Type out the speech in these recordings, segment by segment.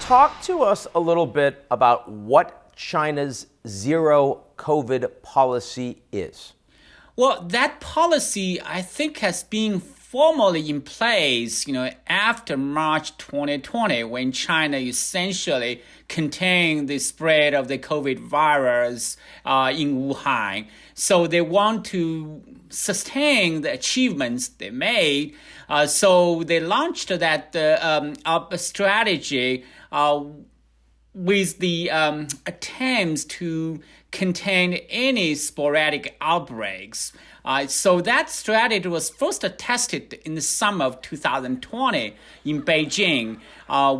talk to us a little bit about what China's zero COVID policy is. Well, that policy, I think, has been formally in place, after March 2020, when China essentially contained the spread of the COVID virus in Wuhan. So they want to sustain the achievements they made. So they launched that strategy with the attempts to contain any sporadic outbreaks. So that strategy was first tested in the summer of 2020 in Beijing,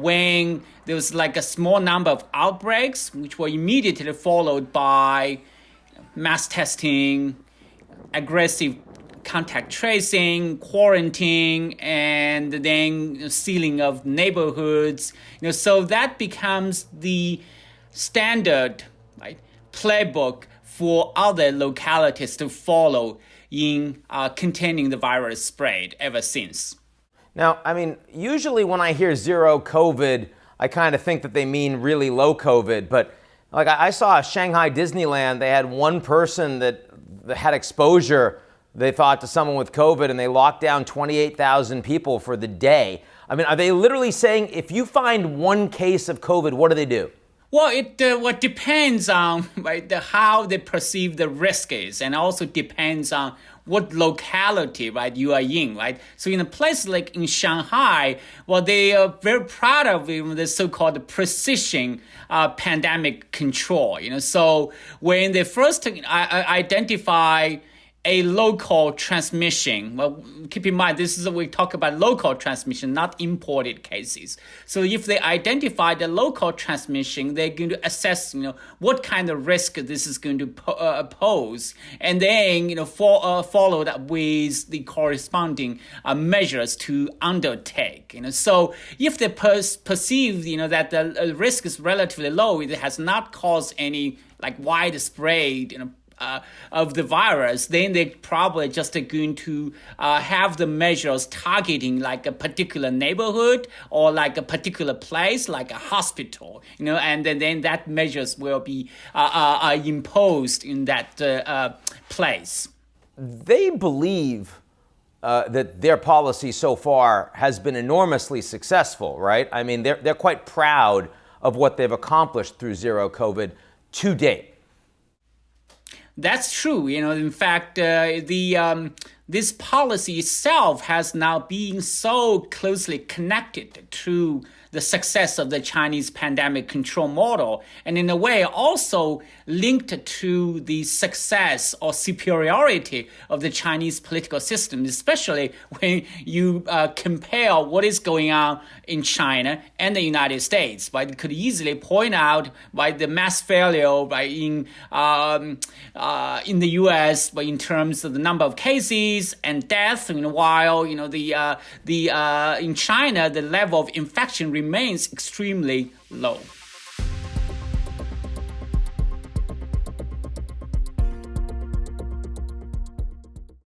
when there was like a small number of outbreaks, which were immediately followed by mass testing, aggressive contact tracing, quarantine, and then sealing of neighborhoods. So that becomes the standard, right, playbook for other localities to follow in containing the virus spread ever since. Now, usually when I hear zero COVID, I kind of think that they mean really low COVID. But like I saw Shanghai Disneyland, they had one person that had exposure, they thought, to someone with COVID, and they locked down 28,000 people for the day. Are they literally saying if you find one case of COVID, what do they do? Well, it depends on how they perceive the risk is, and also depends on what locality you are in, right? So in a place like in Shanghai, well, they are very proud of the so-called precision pandemic control. So when they first identify a local transmission. Well, keep in mind, we talk about local transmission, not imported cases. So if they identify the local transmission, they're going to assess, what kind of risk this is going to pose, and then, follow that with the corresponding measures to undertake. So if they perceive, that the risk is relatively low, it has not caused any widespread, of the virus, then they probably just going to have the measures targeting like a particular neighborhood or like a particular place, like a hospital, and then that measures will be imposed in that place. They believe that their policy so far has been enormously successful, right? They're quite proud of what they've accomplished through zero COVID to date. That's true. In fact, this policy itself has now been so closely connected to the success of the Chinese pandemic control model, and in a way also linked to the success or superiority of the Chinese political system, especially when you compare what is going on in China and the United States. Right? You could easily point out the mass failure in the U.S. in terms of the number of cases and deaths, while in China the level of infection remains extremely low.